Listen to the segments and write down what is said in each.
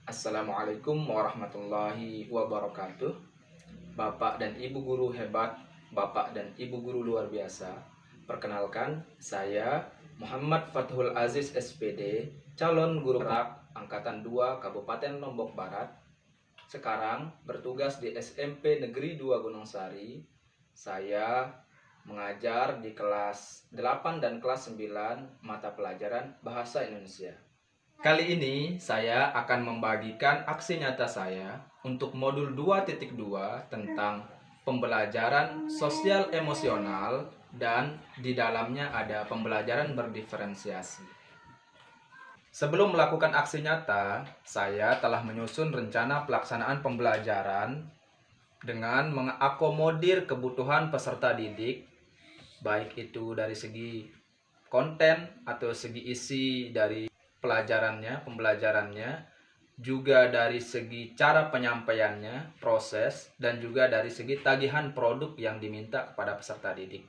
Assalamualaikum warahmatullahi wabarakatuh. Bapak dan Ibu guru hebat, Bapak dan Ibu guru luar biasa. Perkenalkan, saya Muhammad Fathul Aziz SPD, calon guru Perak Angkatan 2 Kabupaten Lombok Barat. Sekarang bertugas di SMP Negeri 2 Gunung Sari. Saya mengajar di kelas 8 dan kelas 9 mata pelajaran Bahasa Indonesia. Kali ini saya akan membagikan aksi nyata saya untuk modul 2.2 tentang pembelajaran sosial emosional dan di dalamnya ada pembelajaran berdiferensiasi. Sebelum melakukan aksi nyata, saya telah menyusun rencana pelaksanaan pembelajaran dengan mengakomodir kebutuhan peserta didik, baik itu dari segi konten atau segi isi dari pembelajarannya, juga dari segi cara penyampaiannya, proses, dan juga dari segi tagihan produk yang diminta kepada peserta didik.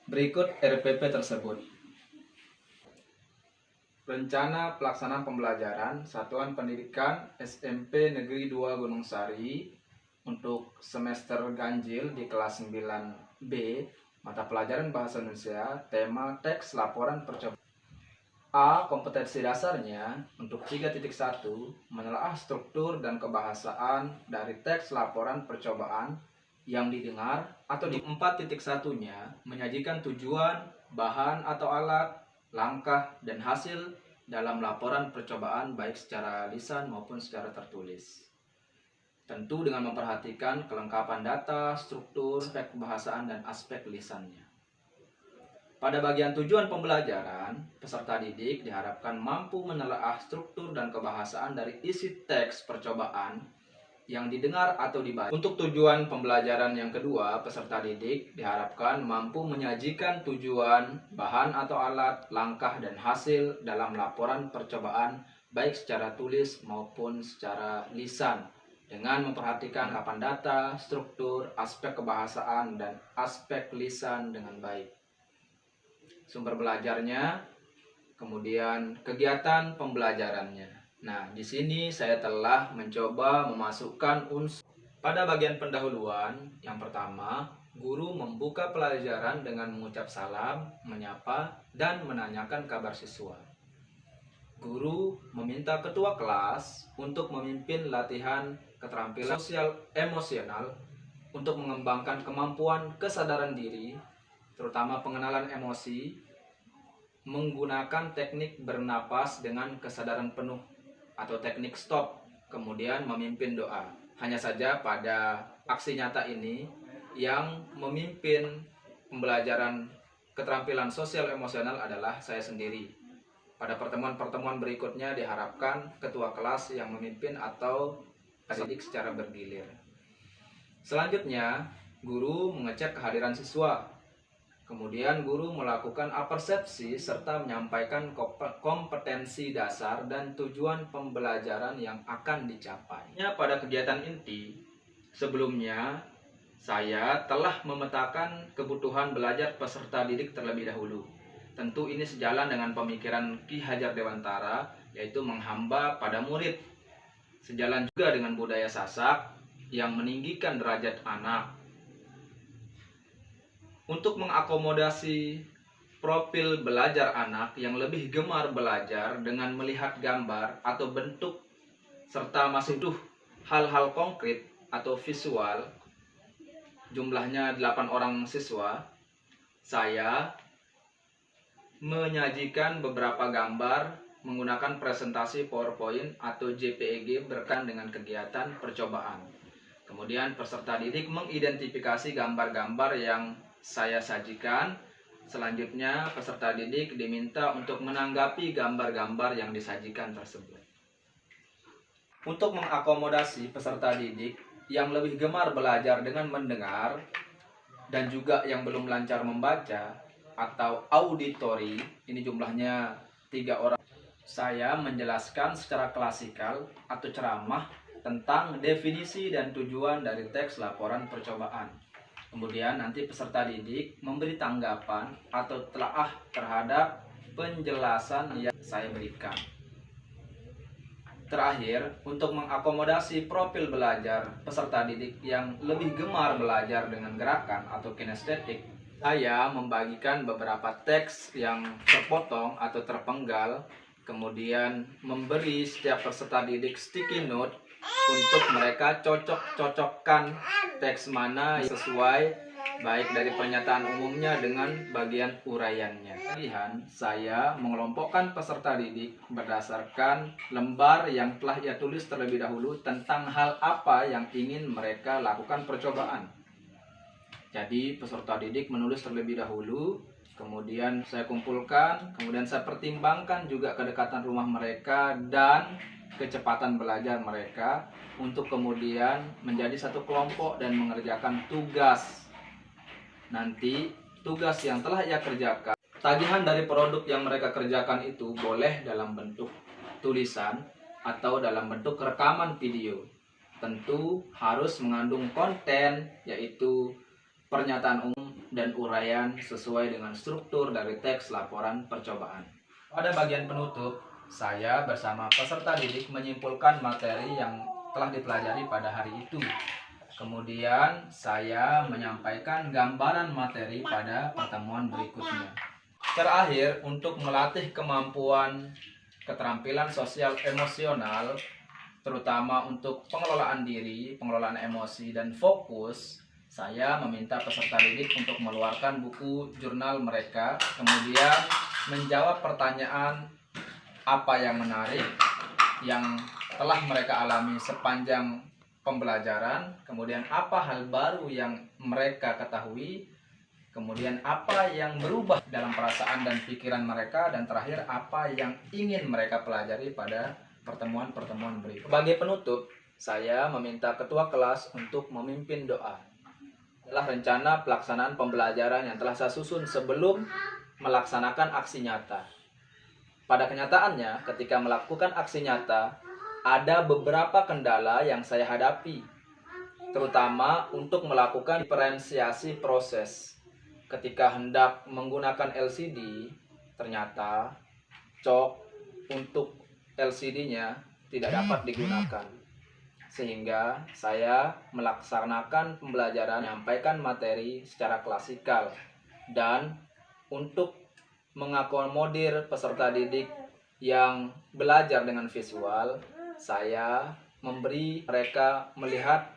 Berikut RPP tersebut. Rencana pelaksanaan pembelajaran Satuan Pendidikan SMP Negeri 2 Gunung Sari untuk semester ganjil di kelas 9B, mata pelajaran Bahasa Indonesia, tema teks laporan percobaan. A. Kompetensi dasarnya untuk 3.1 menelaah struktur dan kebahasaan dari teks laporan percobaan yang didengar, atau di 4.1-nya menyajikan tujuan, bahan atau alat, langkah, dan hasil dalam laporan percobaan baik secara lisan maupun secara tertulis. Tentu dengan memperhatikan kelengkapan data, struktur, aspek kebahasaan, dan aspek lisannya. Pada bagian tujuan pembelajaran, peserta didik diharapkan mampu menelaah struktur dan kebahasaan dari isi teks percobaan yang didengar atau dibaca. Untuk tujuan pembelajaran yang kedua, peserta didik diharapkan mampu menyajikan tujuan, bahan atau alat, langkah, dan hasil dalam laporan percobaan baik secara tulis maupun secara lisan, dengan memperhatikan kapan data, struktur, aspek kebahasaan, dan aspek lisan dengan baik. Sumber belajarnya, kemudian kegiatan pembelajarannya. Nah, di sini saya telah mencoba memasukkan unsur. Pada bagian pendahuluan, yang pertama, guru membuka pelajaran dengan mengucap salam, menyapa, dan menanyakan kabar siswa. Guru meminta ketua kelas untuk memimpin latihan keterampilan sosial emosional untuk mengembangkan kemampuan kesadaran diri, terutama pengenalan emosi, menggunakan teknik bernapas dengan kesadaran penuh atau teknik stop, kemudian memimpin doa. Hanya saja pada aksi nyata ini yang memimpin pembelajaran keterampilan sosial emosional adalah saya sendiri. Pada pertemuan-pertemuan berikutnya diharapkan ketua kelas yang memimpin atau didik secara bergilir. Selanjutnya, guru mengecek kehadiran siswa. Kemudian guru melakukan apersepsi serta menyampaikan kompetensi dasar dan tujuan pembelajaran yang akan dicapai. Pada kegiatan inti, sebelumnya saya telah memetakan kebutuhan belajar peserta didik terlebih dahulu. Tentu ini sejalan dengan pemikiran Ki Hajar Dewantara, yaitu menghamba pada murid. Sejalan juga dengan budaya Sasak yang meninggikan derajat anak. Untuk mengakomodasi profil belajar anak yang lebih gemar belajar dengan melihat gambar atau bentuk serta masih butuh hal-hal konkret atau visual, jumlahnya 8 orang siswa, saya menyajikan beberapa gambar menggunakan presentasi PowerPoint atau JPEG berkaitan dengan kegiatan percobaan. Kemudian peserta didik mengidentifikasi gambar-gambar yang saya sajikan. Selanjutnya peserta didik diminta untuk menanggapi gambar-gambar yang disajikan tersebut. Untuk mengakomodasi peserta didik yang lebih gemar belajar dengan mendengar dan juga yang belum lancar membaca atau auditori, ini jumlahnya 3 orang, saya menjelaskan secara klasikal atau ceramah tentang definisi dan tujuan dari teks laporan percobaan. Kemudian nanti peserta didik memberi tanggapan atau telaah terhadap penjelasan yang saya berikan. Terakhir, untuk mengakomodasi profil belajar peserta didik yang lebih gemar belajar dengan gerakan atau kinestetik, saya membagikan beberapa teks yang terpotong atau terpenggal, kemudian memberi setiap peserta didik sticky note untuk mereka cocok-cocokkan teks mana sesuai baik dari pernyataan umumnya dengan bagian uraiannya. Kemudian saya mengelompokkan peserta didik berdasarkan lembar yang telah ia tulis terlebih dahulu tentang hal apa yang ingin mereka lakukan percobaan. Jadi peserta didik menulis terlebih dahulu, kemudian saya kumpulkan, kemudian saya pertimbangkan juga kedekatan rumah mereka dan kecepatan belajar mereka untuk kemudian menjadi satu kelompok dan mengerjakan tugas. Nanti tugas yang telah ia kerjakan, tagihan dari produk yang mereka kerjakan itu boleh dalam bentuk tulisan atau dalam bentuk rekaman video. Tentu harus mengandung konten, yaitu pernyataan umum dan uraian sesuai dengan struktur dari teks laporan percobaan. Pada bagian penutup, saya bersama peserta didik menyimpulkan materi yang telah dipelajari pada hari itu. Kemudian saya menyampaikan gambaran materi pada pertemuan berikutnya. Terakhir, untuk melatih kemampuan keterampilan sosial emosional, terutama untuk pengelolaan diri, pengelolaan emosi, dan fokus, saya meminta peserta didik untuk mengeluarkan buku jurnal mereka, kemudian menjawab pertanyaan apa yang menarik yang telah mereka alami sepanjang pembelajaran, kemudian apa hal baru yang mereka ketahui, kemudian apa yang berubah dalam perasaan dan pikiran mereka, dan terakhir apa yang ingin mereka pelajari pada pertemuan-pertemuan berikut. Sebagai penutup, saya meminta ketua kelas untuk memimpin doa. Adalah rencana pelaksanaan pembelajaran yang telah saya susun sebelum melaksanakan aksi nyata. Pada kenyataannya, ketika melakukan aksi nyata, ada beberapa kendala yang saya hadapi, terutama untuk melakukan diferensiasi proses. Ketika hendak menggunakan LCD, ternyata cok untuk LCD-nya tidak dapat digunakan. Sehingga saya melaksanakan pembelajaran, menyampaikan materi secara klasikal, dan untuk mengakomodir peserta didik yang belajar dengan visual, saya memberi mereka melihat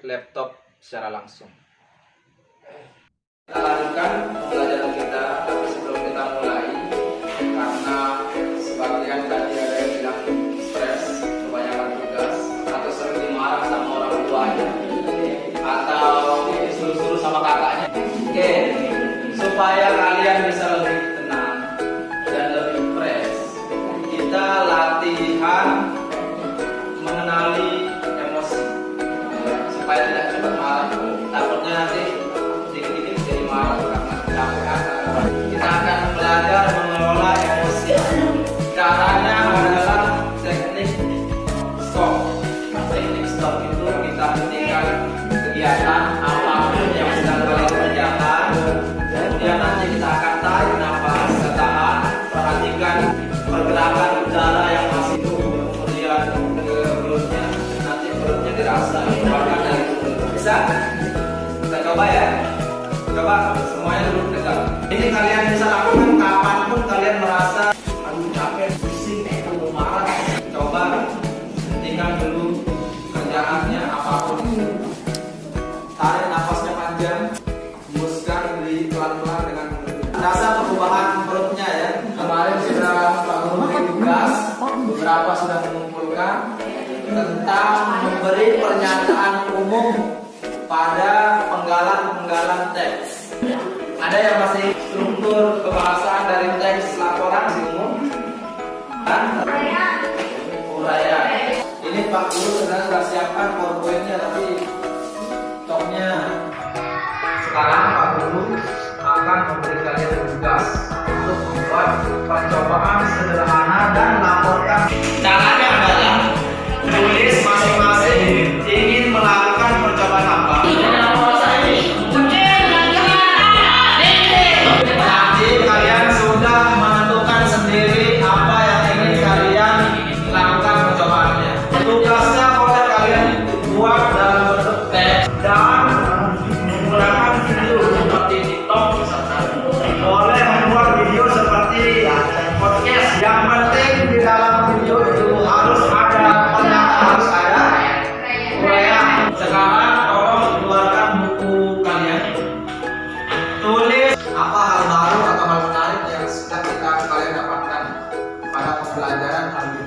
laptop secara langsung. Kita lanjutkan pembelajaran kita, tapi sebelum kita mulai, karena sebagian tadi ada yang bilang stres, kebanyakan tugas, atau sering dimarah sama orang tuanya, atau disuruh-suruh sama kakaknya. Oke, supaya kalian bisa lebih tenang dan lebih fresh, kita latihan mengenali emosi supaya tidak cepat marah. Takutnya nanti dikit-dikit jadi marah karena capek. Kita akan belajar mengelola emosi. Caranya adalah teknik stop. Teknik stop itu kita hentikan kegiatan apapun yang sedang kalian kerjakan. Kemudian nanti kita akan tarik nafas, tahan, perhatikan pergerakan udara yang masih kemudian ke perutnya, nanti perutnya dirasa keluarkan dari mulut. Bisa? Kita coba ya. Coba semuanya duduk tegak. Ini kalian bisa lakukan kapanpun kalian merasa aduh capek, pusing, mau marah. Coba hentikan dulu kerjaannya apapun. Tarik nafasnya panjang, hembuskan diri pelan-pelan dengan mulut. Rasa perubahan perutnya ya. Kemarin sudah Pak Guru beri tugas, beberapa sudah mengumpulkan tentang memberi pernyataan umum pada penggalan-penggalan teks. Ada yang masih struktur kebahasaan dari teks laporan umum dan uraian. Ini Pak Guru sudah siapkan PowerPoint-nya, tapi coknya sekarang Pak Guru akan memberi kalian tugas untuk membuat percobaan sederhana dan laporkan. Caranya adalah tulis masing-masing ingin melakukan percobaan apa. Nanti kalian sudah menentukan sendiri apa yang ingin kalian lakukan percobaannya. Sekarang tolong keluarkan buku kalian. Tulis Apa hal baru atau hal menarik yang ketika kalian dapatkan pada pembelajaran hari ini?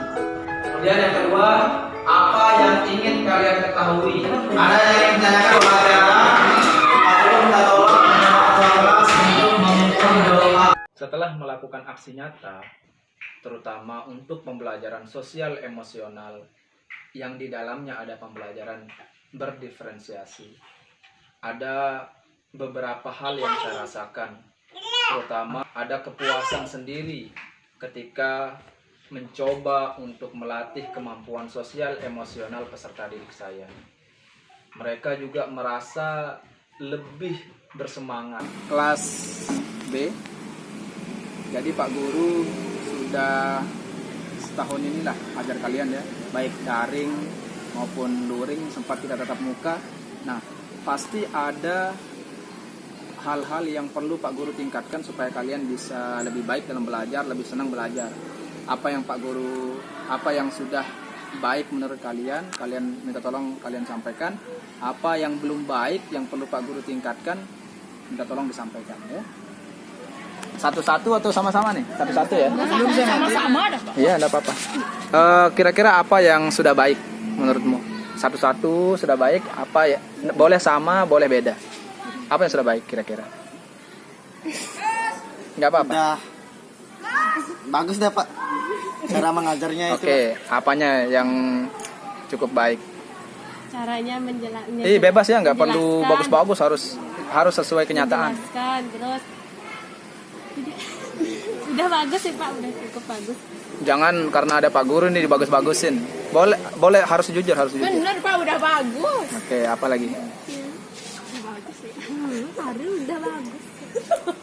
Kemudian yang kedua, apa yang ingin kalian ketahui? Ada yang ingin ditanyakan pelajaran? Aku minta tolong kepada kelas untuk mengumpulkan jawaban. Setelah melakukan aksi nyata, terutama untuk pembelajaran sosial emosional yang di dalamnya ada pembelajaran berdiferensiasi, ada beberapa hal yang saya rasakan, terutama ada kepuasan sendiri ketika mencoba untuk melatih kemampuan sosial emosional peserta didik saya. Mereka juga merasa lebih bersemangat. Kelas B, jadi Pak Guru sudah setahun inilah ajar kalian ya, baik daring maupun luring, sempat kita tatap muka. Nah, pasti ada hal-hal yang perlu Pak Guru tingkatkan supaya kalian bisa lebih baik dalam belajar, lebih senang belajar. Apa yang Pak Guru, apa yang sudah baik menurut kalian, kalian minta tolong kalian sampaikan. Apa yang belum baik, yang perlu Pak Guru tingkatkan, minta tolong disampaikan ya. Satu-satu atau sama-sama nih? Satu-satu ya? Sama-sama ada, Pak. Iya, enggak apa-apa. Kira-kira apa yang sudah baik menurutmu? Satu-satu sudah baik, apa ya? Boleh sama, boleh beda. Apa yang sudah baik kira-kira? Enggak apa-apa. Udah bagus dah Pak, cara mengajarnya itu. Oke, apanya yang cukup baik? Caranya menjelaskan. Bebas ya, nggak perlu bagus-bagus, harus sesuai kenyataan. Menjelaskan, terus sudah bagus sih Pak, udah cukup bagus. Jangan karena ada Pak Guru nih dibagus-bagusin. Boleh harus jujur, Bener Pak, udah bagus. Oke, apa lagi? Udah bagus sih. Udah bagus.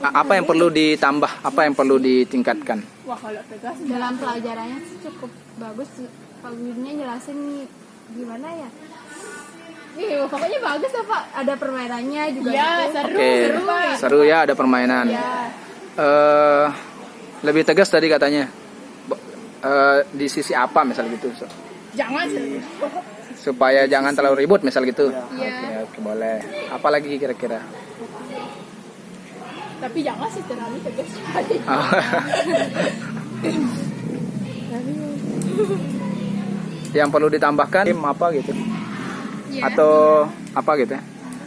Apa yang perlu ditambah? Apa yang perlu ditingkatkan? Wah, kalau tegas Dalam pelajarannya sih cukup bagus, Pak gurunya jelasin gimana ya. Pokoknya bagus lah Pak, ada permainannya juga. ya gitu. seru, Oke, seru Pak. seru ya, ada permainan. Ya, Lebih tegas tadi katanya. Di sisi apa misal gitu, Jangan seru. supaya jangan terlalu ribut misal gitu. Iya. Oke, boleh. Apa lagi kira-kira? Tapi jangan sih terlalu tegas sekali. Yang perlu ditambahkan apa gitu? Iya. Atau apa gitu ya?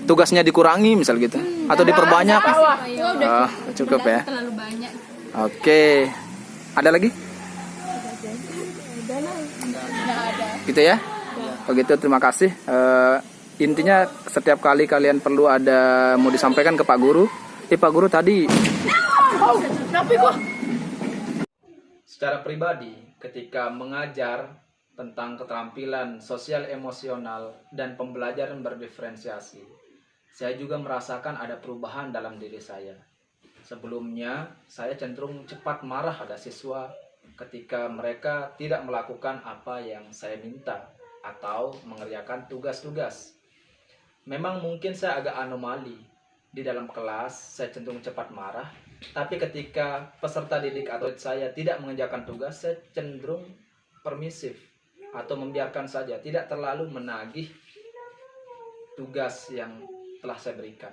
Tugasnya dikurangi misal gitu, atau diperbanyak? Wah, udah Cukup ya. terlalu banyak. Oke, ada lagi? Gitu ya? Begitu, terima kasih. Intinya setiap kali kalian perlu ada mau disampaikan ke Pak Guru. Pak Guru tadi. tapi kok Secara pribadi, ketika mengajar tentang keterampilan sosial emosional dan pembelajaran berdiferensiasi, saya juga merasakan ada perubahan dalam diri saya. Sebelumnya, saya cenderung cepat marah pada siswa ketika mereka tidak melakukan apa yang saya minta atau mengerjakan tugas-tugas. Memang mungkin saya agak anomali. Di dalam kelas, saya cenderung cepat marah. Tapi ketika peserta didik atau saya tidak mengerjakan tugas, saya cenderung permisif atau membiarkan saja, tidak terlalu menagih tugas yang telah saya berikan.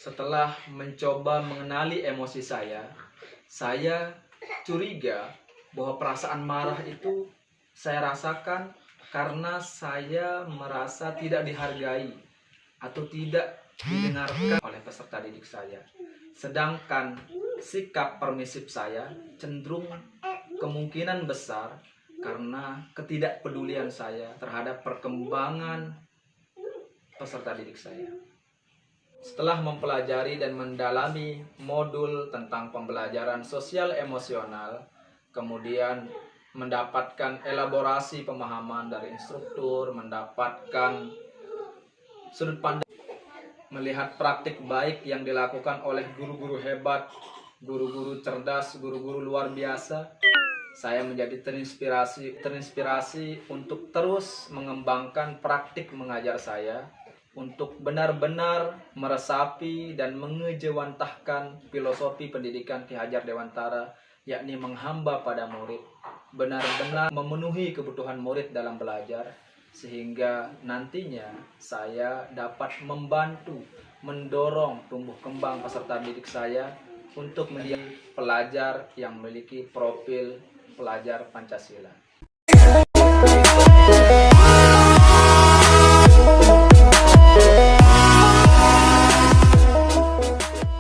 Setelah mencoba mengenali emosi saya curiga bahwa perasaan marah itu saya rasakan karena saya merasa tidak dihargai atau tidak didengarkan oleh peserta didik saya. Sedangkan sikap permisif saya cenderung kemungkinan besar karena ketidakpedulian saya terhadap perkembangan peserta didik saya. Setelah mempelajari dan mendalami modul tentang pembelajaran sosial emosional, kemudian mendapatkan elaborasi pemahaman dari instruktur, mendapatkan sudut pandang, melihat praktik baik yang dilakukan oleh guru-guru hebat, guru-guru cerdas, guru-guru luar biasa, saya menjadi terinspirasi untuk terus mengembangkan praktik mengajar saya, untuk benar-benar meresapi dan mengejawantahkan filosofi pendidikan Ki Hajar Dewantara, yakni menghamba pada murid, benar-benar memenuhi kebutuhan murid dalam belajar, sehingga nantinya saya dapat membantu, mendorong tumbuh kembang peserta didik saya untuk menjadi pelajar yang memiliki profil pelajar Pancasila.